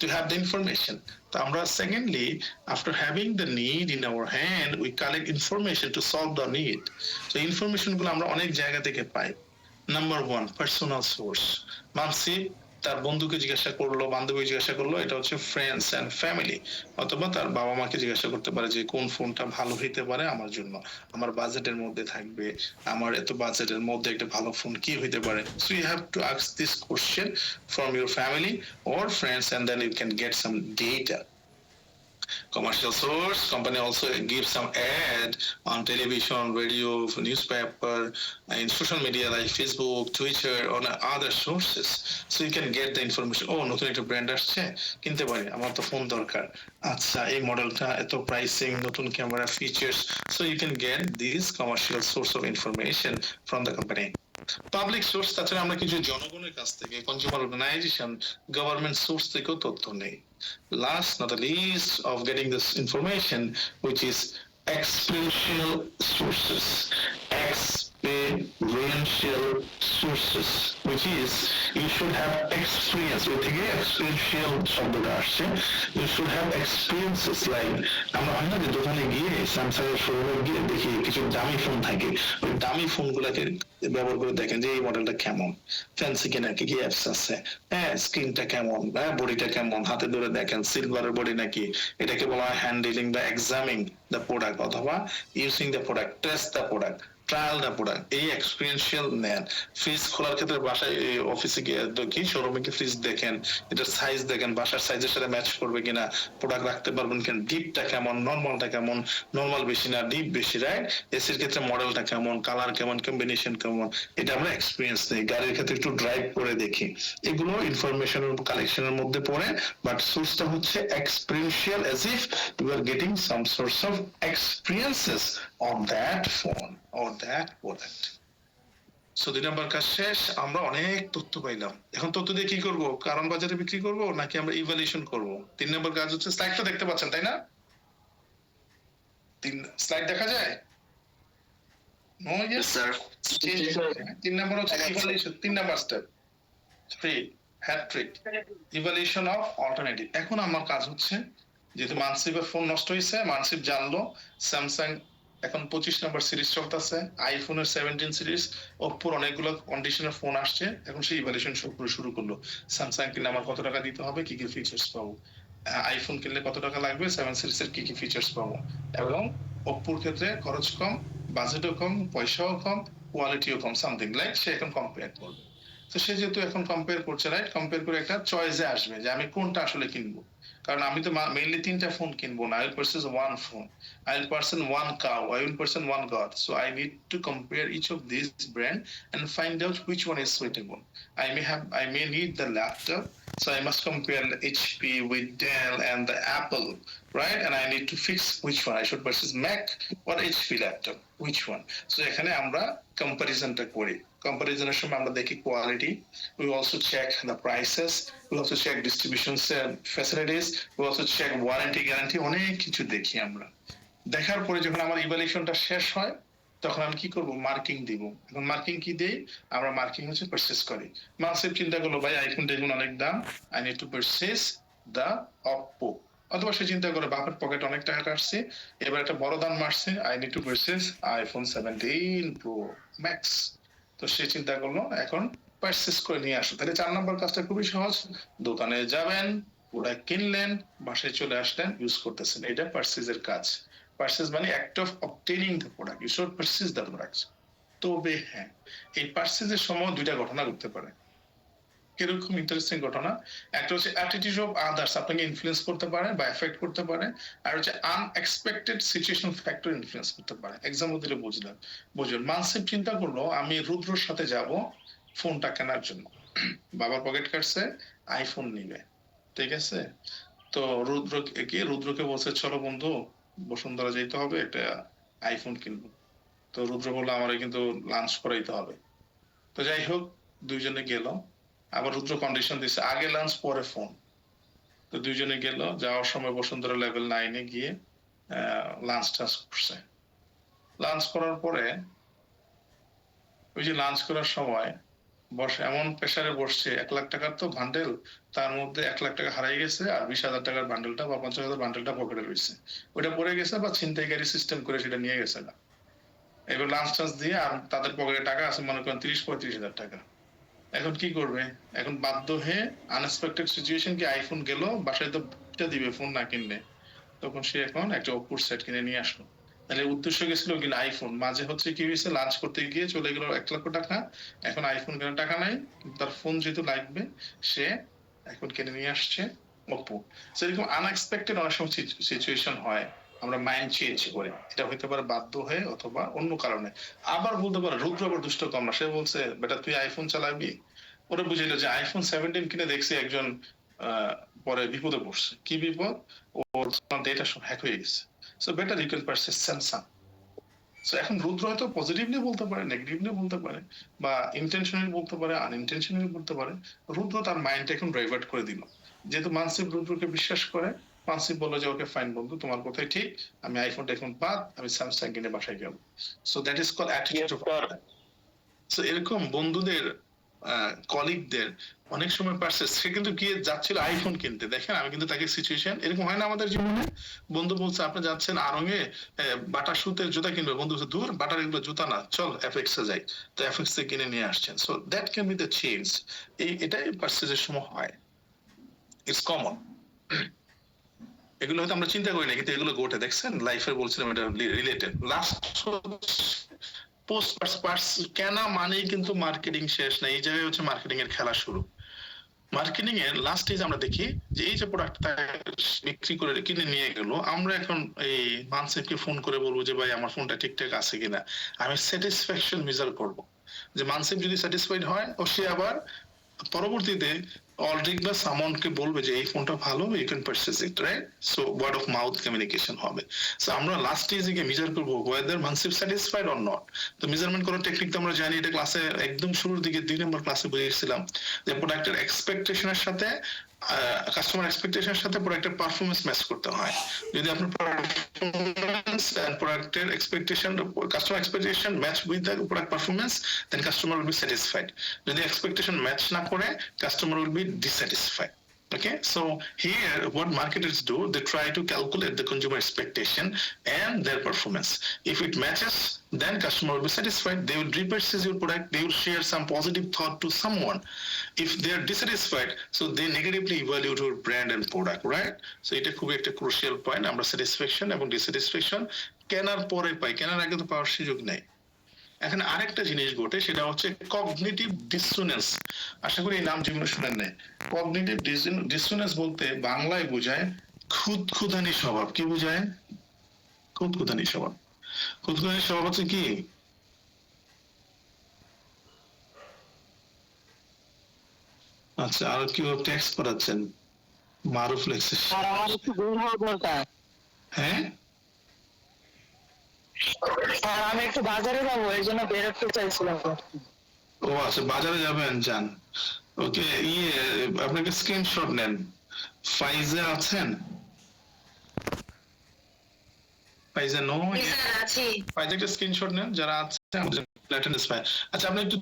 to have the information. So আমরা secondly, after having the need in our hand, we collect information to solve the need. So information গুলো আমরা অনেক জায়গা থেকে পাই। Number one, personal source. মানসিক তার বন্ধুকে জিজ্ঞাসা করলো, বান্ধবীকে জিজ্ঞাসা করলো, এটা হচ্ছে ফ্রেন্ডস এন্ড ফ্যামিলি। অথবা তার বাবা মাকে জিজ্ঞাসা করতে পারে যে কোন ফোনটা ভালো হইতে পারে আমার জন্য, আমার বাজেটের মধ্যে থাকবে, আমার এত বাজেটের মধ্যে একটা ভালো ফোন কি হইতে পারে। So you have to ask this question from your family or friends, and then you can get some data. Commercial source, company also gives some ad on television, radio, newspaper, in social media like Facebook, Twitter, on other sources. So you can get the information. Oh, নতুন একটা brand আসছে, কিনতে পারি, আমার তো phone দরকার, আচ্ছা এই মডেলটা এত প্রাইসিং, নতুন camera features. So you can get this commercial source of information from the company. Public source, তাছাড়া আমরা কিছু জনগণের কাছ থেকে, কনজিউমার অর্গানাইজেশন, গভর্নমেন্ট সোর্স থেকেও তথ্য নেই। Last not the least of getting this information, which is experiential sources. Experiential sources, which is you should have experience. ওই থেকে experiential শব্দটা আসছে। You should have experiences like আমরা হয় না যে দোকানে গিয়ে স্যামসাং এর শোরুমে গিয়ে দেখি কিছু দামি ফোন থাকে, ওই দামি ফোনগুলোকে ব্যবহার করে দেখেন যে এই মডেলটা কেমন, ফ্যান্সি কিনা, কি কি অ্যাপস আছে, হ্যাঁ স্ক্রিনটা কেমন, হ্যাঁ বডিটা কেমন, হাতে ধরে দেখেন সিলভারের বডি নাকি, এটাকে বলা হয় হ্যান্ডলিং বা এক্সামিং দ্য প্রোডাক্ট, অথবা using the product, test the product, trial the product. এই এক্সপিরিয়েন্সিয়াল নেন। ফ্রিজ খোলার ক্ষেত্রে বাসায় অফিসে গিয়ে কি শোরুমে গিয়ে ফ্রিজ দেখেন, এটার সাইজ দেখেন, বাসার সাইজের সাথে ম্যাচ করবে কিনা, প্রোডাক্ট রাখতে পারবেন কিনা, ডিপটা কেমন, নর্মালটা কেমন, নর্মাল বেশি না ডিপ বেশি, রাইট? এসির ক্ষেত্রে মডেলটা কেমন, কালার কেমন, কম্বিনেশন কেমন, এটা আমরা এক্সপিরিয়েন্স নেই। গাড়ির ক্ষেত্রে একটু ড্রাইভ করে দেখি, এগুলো ইনফরমেশন কালেকশনের মধ্যে পড়ে, বাট সোর্সটা হচ্ছে experiential, as if you are getting some source of experiences on that phone or that product. So 2 number কাজ শেষ। আমরা অনেক তথ্য পাইলাম, এখন তথ্য দিয়ে কি করব? কারণ বাজারে বিক্রি করব নাকি আমরা ইভালুয়েশন করব? 3 নাম্বার কাজ হচ্ছে, স্লাইডটা দেখতে পাচ্ছেন তাই না? 3 স্লাইড দেখা যায়? No, yes sir. 3 নাম্বার হচ্ছে ইভালুয়েশন, 3 নাম্বার স্টেপ 3 হ্যাট্রিক, ইভালুয়েশন অফ অল্টারনেটিভ। এখন আমার কাজ হচ্ছে, যেহেতু মানসিফের ফোন নষ্ট হয়েছে, মানসিফ জানলো স্যামসাং এখন 25 নাম্বার সিরিজ চলতেছে, আইফোনের 17 সিরিজ, ওপ্পোর অনেকগুলো কন্ডিশনের ফোন আসছে, এখন সেই ইভালুয়েশন শুরু করলো। স্যামসাং কিনলে আমার কত টাকা দিতে হবে, কি কি ফিচার্স পাবো, আইফোন কিনলে কত টাকা লাগবে, 7 সিরিজের কি কি ফিচার্স পাবো, এবং ওপ্পোর ক্ষেত্রে খরচ কম, বাজেটও কম, পয়সাও কম, কোয়ালিটিও কম, সামথিং লাইক, সে এখন কম্পেয়ার করবে। তো সে যেহেতু এখন কম্পেয়ার করছে, রাইট, কম্পেয়ার করে একটা চয়েসে আসবে যে আমি কোনটা আসলে কিনবো। কারণ আমি তো মেইনলি 3টা ফোন কিনবো না, I will purchase one phone, I will purchase one cow, I will purchase one god. So I need to compare each of these brand and find out which one is suitable. I may need the laptop, so I must compare the HP with Dell and the Apple, right? And I need to fix which one I should purchase, Mac or HP laptop, which one. So এখানে আমরা কম্পারিজনটা করি। কম্পারিজনের সময় আমরা দেখি quality, we also check the prices, we also check distribution facilities, we also check warranty guarantee, অনেক কিছু দেখি আমরা। দেখার পরে যখন আমার ইভালুয়েশনটা শেষ হয়, তখন আমি কি করব, মার্কিং দিব। এখন মার্কিং কি দেই আমরা? মার্কিং হচ্ছে পারচেজ করি। মানসিফ চিন্তা করলো, ভাই আইফোন দেখুন অনেক দাম, I need to purchase the Oppo. অথবা সে চিন্তা করে বাপের পকেট অনেক টাকা কাটছে, এবার একটা বড় দাম মারছে, I need to purchase iPhone 17 pro max. তো সে চিন্তা করলো এখন পারচেজ করে নিয়ে আসো। তাহলে 4 নম্বর কাজটা খুবই সহজ, দোকানে যাবেন, প্রোডাক্ট কিনলেন, বাসায় চলে আসলেন, ইউজ করতেছেন, এটা পারচেজের কাজ। পারচেজ মানে act of obtaining the product, you should purchase the product. তবে হ্যাঁ, এই পারচেজের সময় 2টা ঘটনা ঘটতে পারে। কিরকম ইন্টারেস্টিং ঘটনা? একটা হচ্ছে অ্যাটিটিউড অফ আদার্স আপনাকে ইনফ্লুয়েন্স করতে পারে বা এফেক্ট করতে পারে, আর হচ্ছে আনএক্সপেক্টেড সিচুয়েশন ফ্যাক্টর ইনফ্লুয়েন্স করতে পারে। এক্সাম্পল দিলে বুঝলেন। মানসিফ চিন্তা করলো আমি রুদ্রর সাথে যাব ফোনটা কেনার জন্য, বাবার পকেট কাটছে, আইফোন নিবে, ঠিক আছে? তো রুদ্রকে বলছে চলো বন্ধু বসুন্ধরা যেতে হবে, একটা আইফোন কিনবো। তো রুদ্র বললো আমার কিন্তু লাঞ্চ করাইতে হবে। তো যাই হোক, দুইজনে গেল, আবার রুদ্র কন্ডিশন দিচ্ছে আগে লাঞ্চ পরে ফোন। তো দুইজনে গেল, যাওয়ার সময় বসুন্ধরা লেভেল 9-এ গিয়ে লাঞ্চ টাঞ্চ করছে। লাঞ্চ করার পরে ওই যে লাঞ্চ করার সময় বসে এমন প্রেসারে বসছে, 1 লাখ টাকার তো বান্ডেল, তার মধ্যে 1 লাখ টাকা হারাই গেছে, আর 20,000 টাকার বান্ডেলটা বা 50,000 বান্ডেলটা পকেটে রয়েছে, ওইটা পড়ে গেছে বা ছিনতাইকারী সিস্টেম করে সেটা নিয়ে গেছে না। এবার লাঞ্চ টাঞ্চ দিয়ে আর তাদের পকেটে টাকা আছে মনে করেন 30-35,000 টাকা। এখন কি করবে? এখন বাধ্য হয়ে আনএক্সপেক্টেড সিচুয়েশন কি আইফোন গেল, বাসায় তো দিবে ফোন না কিনলে, তখন সে এখন একটা ওপ্পোর সেট কিনে নিয়ে আসলো। তাহলে উদ্দেশ্য গেছিল কিনা আইফোন, মাঝে হচ্ছে কি হয়েছে, লাঞ্চ করতে গিয়ে চলে গেল 1,00,000 টাকা, এখন আইফোন কেনার টাকা নাই, তার ফোন যেহেতু লাগবে সে এখন কিনে নিয়ে আসছে ওপ্পো। সেরকম আনএক্সপেক্টেড অনেক সময় সিচুয়েশন হয়, আমরা মাইন্ড চেঞ্জ করে, এটা হইতে পারে বাধ্য হয়ে অথবা অন্য কারণে। আবার বলতে পারে রুদ্র আবার দুষ্ট কম না, সে বলছে বেটা তুই আইফোন চালাবি, ওরা বুঝাইলো যে আইফোন 17 কিনে দেখছি একজন পরে বিপদে পড়ছে। কি বিপদ? ওর ডেটা সব হ্যাক হয়ে গেছে। So better you can purchase Samsung. So এখন রুদ্র হয়তো পজিটিভলি বলতে পারে, নেগেটিভলি বলতে পারে, বা ইন্টেনশনালি বলতে পারে, আনইনটেনশনালি বলতে পারে। রুদ্র তার মাইন্ডটা এখন ডাইভার্ট করে দিল, যেহেতু মানসিক রুদ্রকে বিশ্বাস করে, মানসিক বললো যে ওকে ফাইন বন্ধু, তোমার কথাই ঠিক, আমি আইফোন বাদ, আমি স্যামসাং কিনে বাসায় গেল। So that is call attitude of. So এরকম বন্ধুদের, কলিগদের অনেক সময় পারছে, সে কিন্তু গিয়ে যাচ্ছিল আইফোন কিনতে, দেখেন আমি কিন্তু তাকে সিচুয়েশন এরকম হয় না আমাদের জীবনে, বন্ধু বলছে আপনি যাচ্ছেন আরঙে বাটা সুতের জুতা কিনবে, বন্ধু বলছে দূর বাটার এগুলো জুতা না, চল এফএক্স এ যাই, তো এফএক্স এ কিনে নিয়ে আসছেন। So that can be the change. এটাই পারচেজের সময় হয়, ইটস কমন। এগুলো হয়তো আমরা চিন্তা করি না, কিন্তু এগুলো ঘটে, দেখছেন লাইফে বলছিলাম এটা রিলেটেড। লাস্ট পোস্ট কেনা মানেই কিন্তু মার্কেটিং শেষ না, এই জায়গায় হচ্ছে মার্কেটিং এর খেলা শুরু। মার্কেটিং এর লাস্ট স্টেজ আমরা দেখি যে এই যে প্রোডাক্টটা বিক্রি করে কিনে নিয়ে গেল, আমরা এখন এই মানসিককে ফোন করে বলবো যে ভাই আমার ফোনটা ঠিকঠাক আছে কিনা, আমি স্যাটিসফ্যাকশন মেজার করব, যে মানসিক যদি স্যাটিসফাইড হয় ও সে আবার পরবর্তীতে অলরেডি বা সামনকে বলবে যে এই ফোনটা ভালো, you can purchase it, right? So word of mouth communication হবে। সো আমরা লাস্ট স্টেজে গিয়ে মেজার করবো ওয়েদার মানসিক স্যাটিসফাইড অর নট। তো মেজারমেন্ট করার টেকনিক তো আমরা জানি, এটা ক্লাসে একদম শুরুর দিকে 2 নম্বর ক্লাসে বুঝিয়েছিলাম যে প্রোডাক্টের এক্সপেকটেশনের সাথে কাস্টমার এক্সপেকটেশনের সাথে প্রোডাক্টের পারফরমেন্স ম্যাচ করতে হয়। যদি আপনার পারফরমেন্স এন্ড প্রোডাক্টের expectation, customer expectation match with the product performance, then customer will be satisfied. যদি এক্সপেকটেশন ম্যাচ না করে, customer will be dissatisfied. Okay, so here what marketers do, they try to calculate the consumer expectation and their performance. If it matches, then customer will be satisfied, they will repurchase your product, they will share some positive thought to someone. If they are dissatisfied, so they negatively evaluate your brand and product, right? So এটা খুবই একটা crucial point, আমরা satisfaction এবং dissatisfaction কেনার পরে পাই, কেনার আগে তো পাওয়ার সুযোগ নেই। এখন আরেকটা জিনিস ঘটে, সেটা হচ্ছে কগনিটিভ ডিসোনেন্স। আশা করি এই নাম জীবনে শুনেন নাই। কগনিটিভ ডিসোনেন্স বলতে বাংলায় বোঝায় খুঁতখুঁতানি স্বভাব। কি বোঝায়? খুঁতখুঁতানি স্বভাব। খুঁতখুঁতানি স্বভাব হচ্ছে কি? আচ্ছা, আর কেউ টেক্সট করাচ্ছেন? মারুফ লেখছে। আর আমার একটু বের হওয়া দরকার। হ্যাঁ, স্যার আমি একটু বাজারে যাবো, এর জন্য বেরোতে চাইছিলাম। ও আচ্ছা, বাজারে যাবেন, যান। ওকে, আপনাকে স্ক্রিনশট নেন। ফাইজা আছেন? ফাইজা নো? স্যার আছি। ফাইজা একটা স্ক্রিনশট নেন, যারা আছে আমাদের অ্যাটেন্ডেন্স পায়। আচ্ছা, আপনি একটু